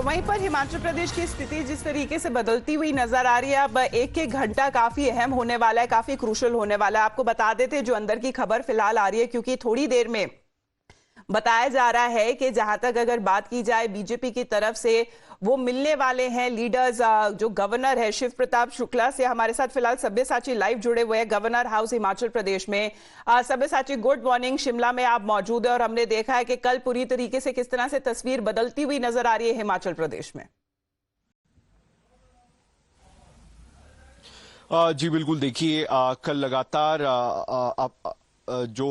और वहीं पर हिमाचल प्रदेश की स्थिति जिस तरीके से बदलती हुई नजर आ रही है, अब एक एक घंटा काफी अहम होने वाला है, काफी क्रूशल होने वाला है। आपको बता देते जो अंदर की खबर फिलहाल आ रही है, क्योंकि थोड़ी देर में बताया जा रहा है कि जहां तक अगर बात की जाए बीजेपी की तरफ से, वो मिलने वाले हैं लीडर्स। जो गवर्नर है शिव प्रताप शुक्ला से हमारे साथ फिलहाल सब्यसाची लाइव जुड़े हुए हैं, गवर्नर हाउस हिमाचल प्रदेश में। Sabyasachi, good morning. शिमला में आप मौजूद है और हमने देखा है कि कल पूरी तरीके से किस तरह से तस्वीर बदलती हुई नजर आ रही है हिमाचल प्रदेश में। जी बिल्कुल, देखिए कल लगातार जो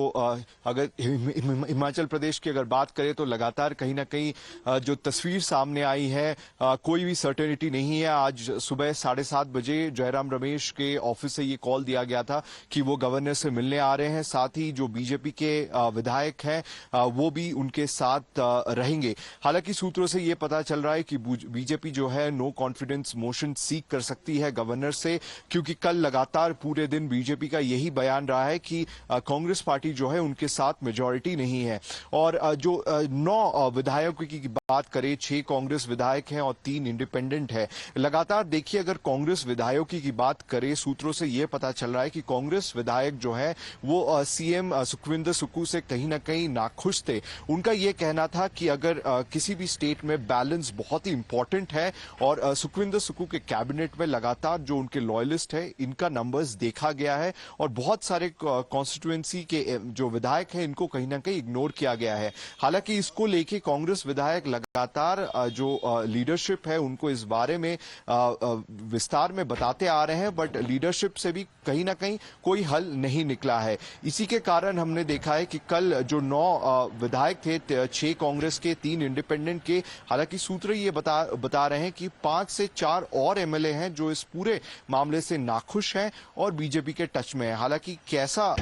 अगर हिमाचल प्रदेश की अगर बात करें तो लगातार कहीं ना कहीं जो तस्वीर सामने आई है, कोई भी सर्टेनिटी नहीं है। आज सुबह 7:30 बजे जयराम रमेश के ऑफिस से ये कॉल दिया गया था कि वो गवर्नर से मिलने आ रहे हैं, साथ ही जो बीजेपी के विधायक हैं वो भी उनके साथ रहेंगे। हालांकि सूत्रों से ये पता चल रहा है कि बीजेपी जो है नो कॉन्फिडेंस मोशन सीक कर सकती है गवर्नर से, क्योंकि कल लगातार पूरे दिन बीजेपी का यही बयान रहा है कि कांग्रेस पार्टी जो है उनके साथ मेजॉरिटी नहीं है। और जो 9 विधायकों की बात करें, 6 कांग्रेस विधायक हैं और 3 इंडिपेंडेंट है। लगातार देखिए, अगर कांग्रेस विधायकों की बात करें, सूत्रों से यह पता चल रहा है कि कांग्रेस विधायक जो है वो सीएम सुखविंदर सुक्खू से कहीं ना कहीं नाखुश थे। उनका यह कहना था कि अगर किसी भी स्टेट में बैलेंस बहुत ही इंपॉर्टेंट है, और सुखविंदर सुक्खू के कैबिनेट में लगातार जो उनके लॉयलिस्ट है इनका नंबर्स देखा गया है, और बहुत सारे कॉन्स्टिट्यूएंसी के जो विधायक हैं इनको कहीं ना कहीं इग्नोर किया गया है। हालांकि इसको लेके कांग्रेस विधायक लगातार जो लीडरशिप है उनको इस बारे में विस्तार में बताते आ रहे हैं, बट लीडरशिप से भी कहीं ना कहीं कोई हल नहीं निकला है। इसी के कारण हमने देखा है कि कल जो 9 विधायक थे, 6 कांग्रेस के, 3 इंडिपेंडेंट के, हालांकि सूत्र ये बता रहे हैं कि 5 से 4 और एमएलए हैं जो इस पूरे मामले से नाखुश हैं और बीजेपी के टच में है। हालांकि कैसा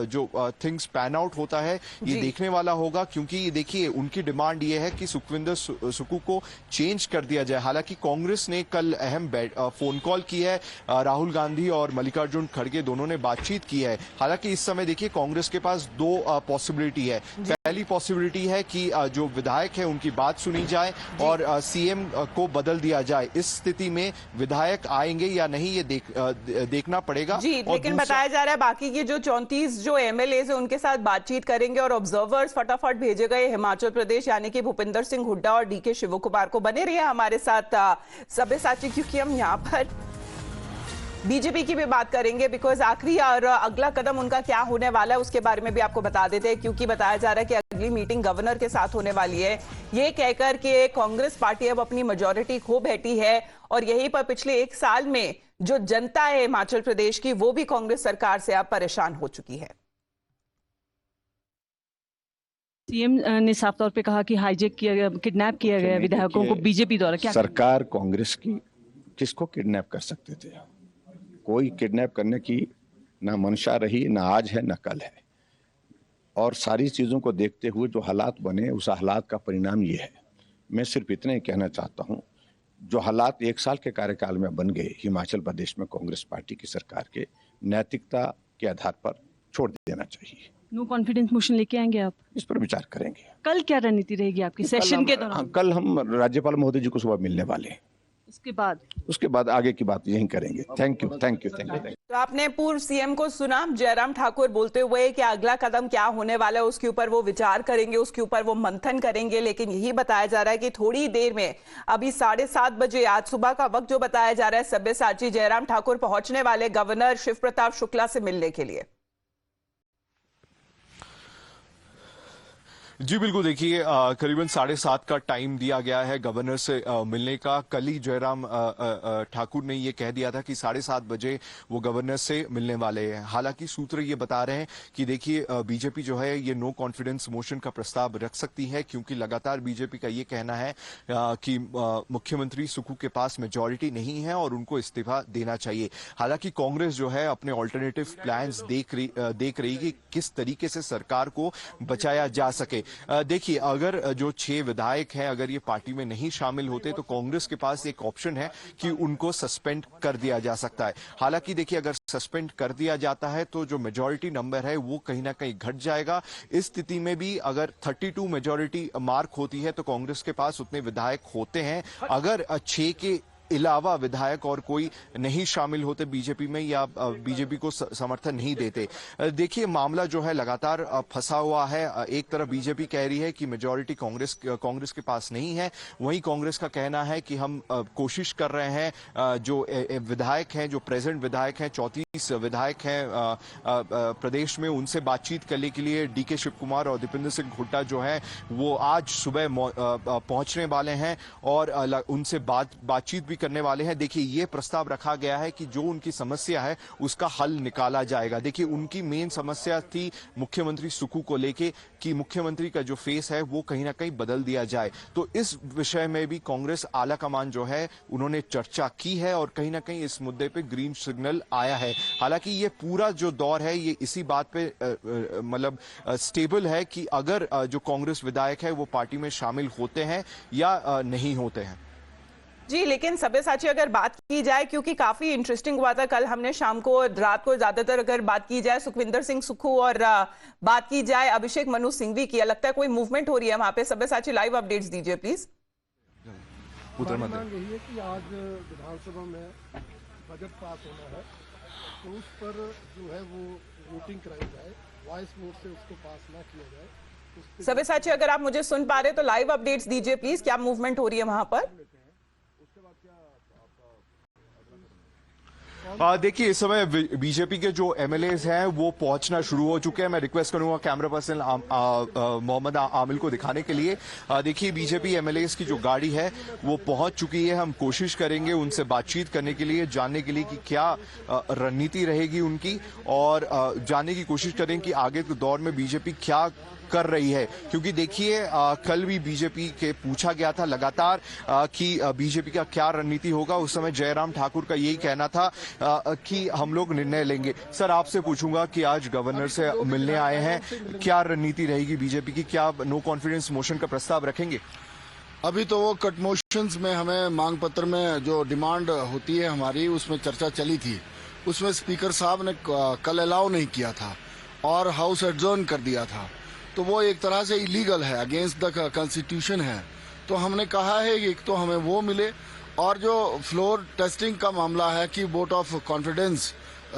जो थिंग्स पैन आउट होता है ये देखने वाला होगा, क्योंकि देखिए उनकी डिमांड ये है कि सुखविंदर सुक्खू को चेंज कर दिया जाए। हालांकि कांग्रेस ने कल अहम फोन कॉल की है, राहुल गांधी और मल्लिकार्जुन खड़गे दोनों ने बातचीत की है। हालांकि इस समय देखिए कांग्रेस के पास 2 पॉसिबिलिटी है। पहली पॉसिबिलिटी है कि जो विधायक है उनकी बात सुनी जाए और सीएम को बदल दिया जाए। इस स्थिति में विधायक आएंगे या नहीं ये देखना पड़ेगा। जी, लेकिन बताया जा रहा है बाकी के जो 34 जो एमएलए है उनके साथ बातचीत करेंगे और ऑब्जर्वर्स फटाफट भेजे गए हिमाचल प्रदेश, यानी कि भूपिंदर सिंह हुड्डा और डीके शिव कुमार को। बने रहिए हमारे साथ सब्यसाची, क्योंकि हम यहाँ पर बीजेपी की भी बात करेंगे, बिकॉज आखिरी और अगला कदम उनका क्या होने वाला है उसके बारे में भी आपको बता देते हैं, क्योंकि बताया जा रहा है कि अगली मीटिंग गवर्नर के साथ होने वाली है, ये कहकर के कांग्रेस पार्टी अब अपनी मेजॉरिटी खो बैठी है। और यहीं पर पिछले 1 साल में जो जनता है हिमाचल प्रदेश की, वो भी कांग्रेस सरकार से अब परेशान हो चुकी है। सीएम ने साफ तौर पे कहा कि हाईजैक किया गया, किडनैप किया गया विधायकों को बीजेपी द्वारा। क्या सरकार कांग्रेस की किसको किडनैप कर सकते थे? कोई किडनैप करने की ना मंशा रही, ना आज है ना कल है। और सारी चीजों को देखते हुए जो हालात बने, उस हालात का परिणाम ये है। मैं सिर्फ इतना ही कहना चाहता हूं, जो हालात 1 साल के कार्यकाल में बन गए हिमाचल प्रदेश में कांग्रेस पार्टी की सरकार के, नैतिकता के आधार पर छोड़ देना चाहिए। नो कॉन्फिडेंस मोशन लेके आएंगे आप? इस पर विचार करेंगे। कल क्या रणनीति रहेगी आपकी सेशन के दौरान? कल हम राज्यपाल महोदय जी को सुबह मिलने वाले हैं। उसके बाद आगे की बात यही करेंगे। Thank you. तो आपने पूर्व सीएम को सुना, जयराम ठाकुर बोलते हुए कि अगला कदम क्या होने वाला है उसके ऊपर वो विचार करेंगे, उसके ऊपर वो मंथन करेंगे। लेकिन यही बताया जा रहा है कि थोड़ी देर में, अभी 7:30 बजे आज सुबह का वक्त जो बताया जा रहा है, सब्यसाची, जयराम ठाकुर पहुंचने वाले गवर्नर शिव प्रताप शुक्ला से मिलने के लिए। जी बिल्कुल, देखिए करीबन 7:30 का टाइम दिया गया है गवर्नर से मिलने का। कल ही जयराम ठाकुर ने ये कह दिया था कि 7:30 बजे वो गवर्नर से मिलने वाले हैं। हालांकि सूत्र ये बता रहे हैं कि देखिए बीजेपी जो है ये नो कॉन्फिडेंस मोशन का प्रस्ताव रख सकती है, क्योंकि लगातार बीजेपी का ये कहना है कि मुख्यमंत्री सुक्खू के पास मेजॉरिटी नहीं है और उनको इस्तीफा देना चाहिए। हालांकि कांग्रेस जो है अपने ऑल्टरनेटिव प्लान्स देख रही कि किस तरीके से सरकार को बचाया जा सके। देखिए, अगर जो 6 विधायक हैं अगर ये पार्टी में नहीं शामिल होते तो कांग्रेस के पास एक ऑप्शन है कि उनको सस्पेंड कर दिया जा सकता है। हालांकि देखिए, अगर सस्पेंड कर दिया जाता है तो जो मेजॉरिटी नंबर है वो कहीं ना कहीं घट जाएगा। इस स्थिति में भी अगर 32 मेजॉरिटी मार्क होती है तो कांग्रेस के पास उतने विधायक होते हैं। अगर 6 के अलावा विधायक और कोई नहीं शामिल होते बीजेपी में या बीजेपी को समर्थन नहीं देते, देखिए मामला जो है लगातार फंसा हुआ है। एक तरफ बीजेपी कह रही है कि मेजॉरिटी कांग्रेस के पास नहीं है, वहीं कांग्रेस का कहना है कि हम कोशिश कर रहे हैं। जो विधायक हैं, जो प्रेजेंट विधायक हैं, 34 विधायक हैं प्रदेश में, उनसे बातचीत करने के लिए डीके शिव कुमार और दीपेंद्र सिंह हुड्डा जो है वो आज सुबह पहुंचने वाले हैं और उनसे बातचीत भी करने वाले हैं। देखिए, ये प्रस्ताव रखा गया है कि जो उनकी समस्या है उसका हल निकाला जाएगा। देखिए, उनकी मेन समस्या थी मुख्यमंत्री सुक्खू को लेके कि मुख्यमंत्री का जो फेस है वो कहीं ना कहीं बदल दिया जाए। तो इस विषय में भी कांग्रेस आला कमान जो है उन्होंने चर्चा की है और कहीं ना कहीं इस मुद्दे पे ग्रीन सिग्नल आया है। हालांकि ये पूरा जो दौर है ये इसी बात पे मतलब स्टेबल है कि अगर जो कांग्रेस विधायक है वो पार्टी में शामिल होते हैं या नहीं होते हैं। जी, लेकिन सब्यसाची अगर बात की जाए, क्योंकि काफी इंटरेस्टिंग हुआ था कल, हमने शाम को रात को ज्यादातर अगर बात की जाए सुखविंदर सिंह सुक्खू और बात की जाए अभिषेक मनु सिंघवी की, लगता है कोई मूवमेंट हो रही है वहां पे। सब्यसाची लाइव अपडेट्स दीजिए प्लीज। मांग यही है कि आज विधानसभा में बजट पास होना है तो उस पर जो है वो वोटिंग कराई जाए, वॉइस वोट से उसको पास ना किया जाए। सब्यसाची अगर आप मुझे सुन पा रहे तो लाइव अपडेट्स दीजिए प्लीज, क्या मूवमेंट हो रही है वहां पर? देखिए, इस समय बीजेपी के जो एमएलएज हैं वो पहुंचना शुरू हो चुके हैं। मैं रिक्वेस्ट करूंगा कैमरा पर्सन मोहम्मद आमिल को दिखाने के लिए। देखिए, बीजेपी एमएलएज की जो गाड़ी है वो पहुंच चुकी है। हम कोशिश करेंगे उनसे बातचीत करने के लिए, जानने के लिए कि क्या रणनीति रहेगी उनकी और जानने की कोशिश करें कि आगे के दौर में बीजेपी क्या कर रही है। क्योंकि देखिए, कल भी बीजेपी के पूछा गया था लगातार कि बीजेपी का क्या रणनीति होगा। उस समय जयराम ठाकुर का यही कहना था कि हम लोग निर्णय लेंगे। सर, आपसे पूछूंगा कि आज गवर्नर से मिलने आए हैं, क्या रणनीति रहेगी बीजेपी की? क्या नो कॉन्फिडेंस मोशन का प्रस्ताव रखेंगे? अभी तो वो कट मोशंस में हमें मांग पत्र में जो डिमांड होती है हमारी, उसमें चर्चा चली थी। उसमें स्पीकर साहब ने कल अलाउ नहीं किया था और हाउस एडजर्न कर दिया था, तो वो एक तरह से इलीगल है, अगेंस्ट द कॉन्स्टिट्यूशन है। तो हमने कहा है कि एक तो हमें वो मिले और जो फ्लोर टेस्टिंग का मामला है कि वोट ऑफ कॉन्फिडेंस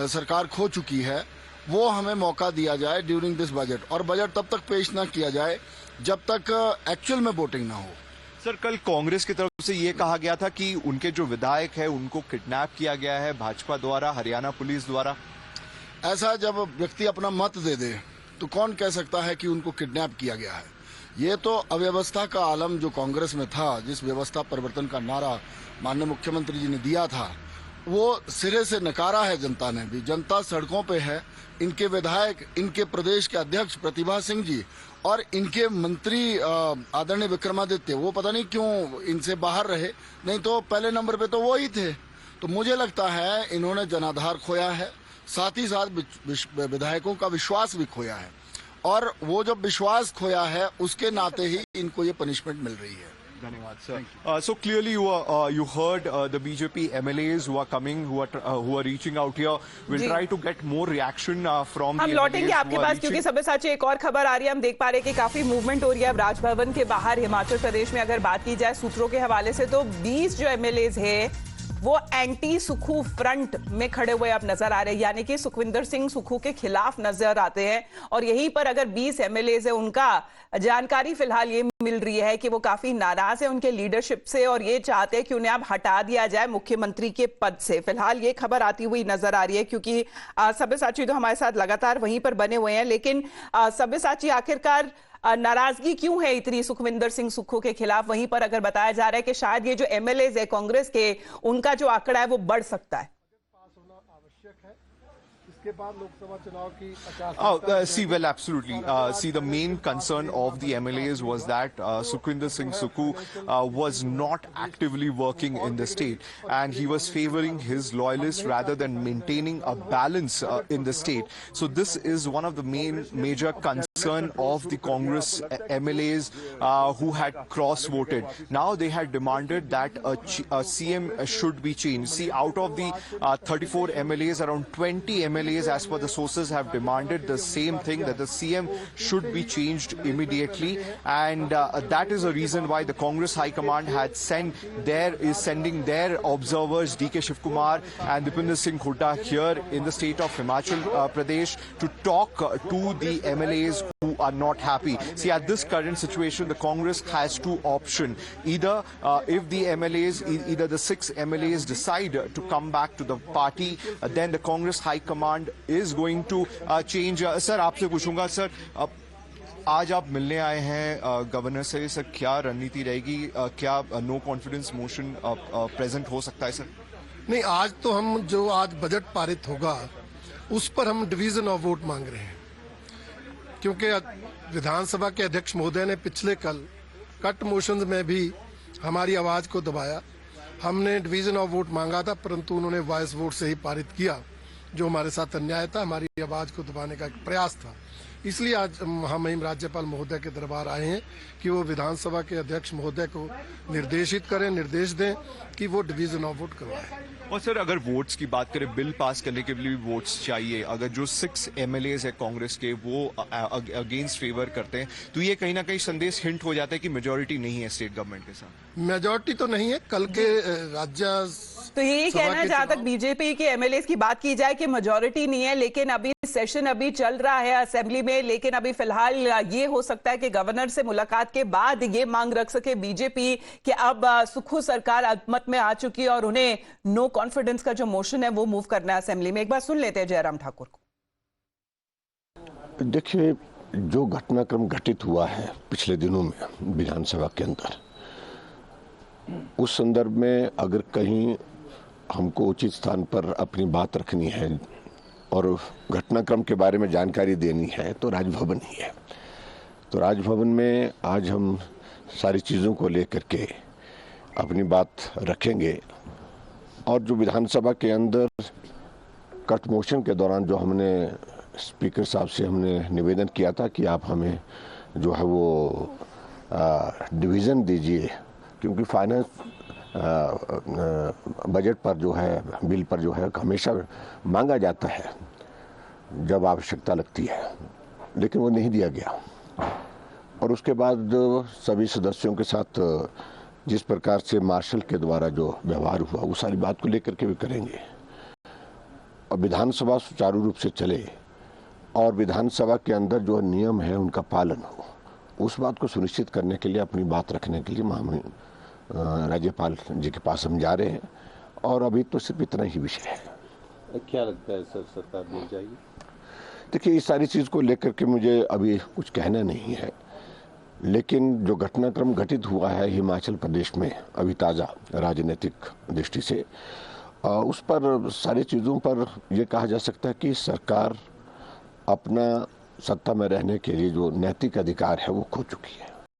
सरकार खो चुकी है, वो हमें मौका दिया जाए ड्यूरिंग दिस बजट, और बजट तब तक पेश ना किया जाए जब तक एक्चुअल में वोटिंग ना हो। सर, कल कांग्रेस की तरफ से ये कहा गया था कि उनके जो विधायक है उनको किडनैप किया गया है भाजपा द्वारा, हरियाणा पुलिस द्वारा। ऐसा जब व्यक्ति अपना मत दे दे तो कौन कह सकता है कि उनको किडनैप किया गया है? ये तो अव्यवस्था का आलम जो कांग्रेस में था, जिस व्यवस्था परिवर्तन का नारा माननीय मुख्यमंत्री जी ने दिया था, वो सिरे से नकारा है जनता ने भी। जनता सड़कों पे है। इनके विधायक, इनके प्रदेश के अध्यक्ष प्रतिभा सिंह जी और इनके मंत्री आदरणीय विक्रमादित्य, वो पता नहीं क्यों इनसे बाहर रहे, नहीं तो पहले नंबर पे तो वो ही थे। तो मुझे लगता है इन्होंने जनाधार खोया है, साथ ही साथ विधायकों का विश्वास भी खोया है, और वो जब विश्वास खोया है उसके नाते ही इनको ये पनिशमेंट मिल रही है। धन्यवाद sir. So clearly you heard the BJP MLAs who are coming, who are reaching out here. We'll try to get more reaction from हम लौटेंगे आपके पास, क्योंकि सब्यसाची एक और खबर आ रही है। हम देख पा रहे हैं कि काफी मूवमेंट हो रही है अब राजभवन के बाहर हिमाचल प्रदेश में। अगर बात की जाए सूत्रों के हवाले से तो 20 जो एमएलएज है वो एंटी सुक्खू फ्रंट में खड़े हुए अब नजर आ रहे हैं, यानी कि सुखविंदर सिंह सुक्खू के खिलाफ नजर आते हैं। और यहीं पर अगर 20 एमएलएज है, उनका जानकारी फिलहाल ये मिल रही है कि वो काफी नाराज है उनके लीडरशिप से और ये चाहते हैं कि उन्हें अब हटा दिया जाए मुख्यमंत्री के पद से। फिलहाल ये खबर आती हुई नजर आ रही है, क्योंकि सब्यसाची तो हमारे साथ लगातार वहीं पर बने हुए हैं। लेकिन सब्यसाची, आखिरकार नाराजगी क्यों है इतनी सुखविंदर सिंह सुक्खू के खिलाफ? वहीं पर अगर बताया जा रहा है कि शायद ये जो एमएलएज है कांग्रेस के, उनका जो आंकड़ा है वो बढ़ सकता है। पास होना आवश्यक है, इसके बाद लोकसभा चुनाव की See, well, absolutely. See, the main concern of the MLAs was that Sukhwinder Singh Sukkhu was not actively working in the state, and he was favoring his loyalists rather than maintaining a balance in the state. So this is one of the major concerns concern of the Congress MLAs who had cross-voted. Now they had demanded that a CM should be changed. See, out of the 34 MLAs, around 20 MLAs, as per the sources, have demanded the same thing, that the CM should be changed immediately, and that is a reason why the Congress High Command is sending their observers DK Shiv Kumar and Dipinder Singh Hooda here in the state of Himachal Pradesh to talk to the MLAs who are not happy. See, at this current situation, the Congress has two options. Either if the MLAs, either the 6 MLAs decide to come back to the party, then the Congress High Command is going to change. Sir, आपसे पूछूंगा sir, आज आप मिलने आए हैं governor से, sir क्या रणनीति रहेगी, क्या नो कॉन्फिडेंस मोशन प्रेजेंट हो सकता है सर? नहीं, आज तो हम जो आज बजट पारित होगा उस पर हम डिवीजन ऑफ वोट मांग रहे हैं, क्योंकि विधानसभा के अध्यक्ष महोदय ने पिछले कल कट मोशंस में भी हमारी आवाज को दबाया। हमने डिवीजन ऑफ वोट मांगा था, परंतु उन्होंने वॉइस वोट से ही पारित किया, जो हमारे साथ अन्याय था, हमारी आवाज को दबाने का एक प्रयास था। इसलिए आज हम राज्यपाल महोदय के दरबार आए हैं कि वो विधानसभा के अध्यक्ष महोदय को निर्देशित करें, निर्देश दें कि वो डिवीजन ऑफ वोट करवाएं। और सर, अगर वोट्स की बात करें, बिल पास करने के लिए भी वोट्स चाहिए। अगर जो 6 MLAs है कांग्रेस के, वो अगेंस्ट फेवर करते हैं, तो ये कहीं ना कहीं संदेश हिंट हो जाता है कि मेजोरिटी नहीं है स्टेट गवर्नमेंट के साथ। मेजोरिटी तो नहीं है, कल के राज्य तो ये कहना, जहां तक बीजेपी के MLAs की बात की जाए कि मेजोरिटी नहीं है, लेकिन अभी सेशन अभी चल रहा है असेंबली में, लेकिन अभी फिलहाल ये हो सकता है कि गवर्नर से मुलाकात के बाद ये मांग रख सके बीजेपी कि अब सुक्खू सरकार अल्पमत में आ चुकी है और उन्हें नो कॉन्फिडेंस का जो मोशन है वो मूव करना है असेंबली में। एक बार सुन लेते हैं जयराम ठाकुर को। देखिए, जो घटनाक्रम घटित हुआ है पिछले दिनों में विधानसभा के अंदर, उस संदर्भ में अगर कहीं हमको उचित स्थान पर अपनी बात रखनी है और घटनाक्रम के बारे में जानकारी देनी है तो राजभवन ही है। तो राजभवन में आज हम सारी चीज़ों को लेकर के अपनी बात रखेंगे, और जो विधानसभा के अंदर कट मोशन के दौरान जो हमने स्पीकर साहब से हमने निवेदन किया था कि आप हमें जो है वो डिवीज़न दीजिए, क्योंकि फाइनेंस बजट पर जो है, बिल पर जो है हमेशा मांगा जाता है जब आवश्यकता लगती है, लेकिन वो नहीं दिया गया। और उसके बाद सभी सदस्यों के साथ जिस प्रकार से मार्शल के द्वारा जो व्यवहार हुआ, वो सारी बात को लेकर के भी करेंगे, और विधानसभा सुचारू रूप से चले और विधानसभा के अंदर जो नियम है उनका पालन हो, उस बात को सुनिश्चित करने के लिए, अपनी बात रखने के लिए हम राज्यपाल जी के पास हम जा रहे हैं। और अभी तो सिर्फ इतना ही विषय है। क्या लगता है सर, सरकार मिल जाएगी? देखिए, इस सारी चीज़ को लेकर के मुझे अभी कुछ कहना नहीं है, लेकिन जो घटनाक्रम घटित हुआ है हिमाचल प्रदेश में अभी ताज़ा राजनीतिक दृष्टि से, उस पर सारी चीज़ों पर यह कहा जा सकता है कि सरकार अपना सत्ता में रहने के लिए जो नैतिक अधिकार है वो खो चुकी है।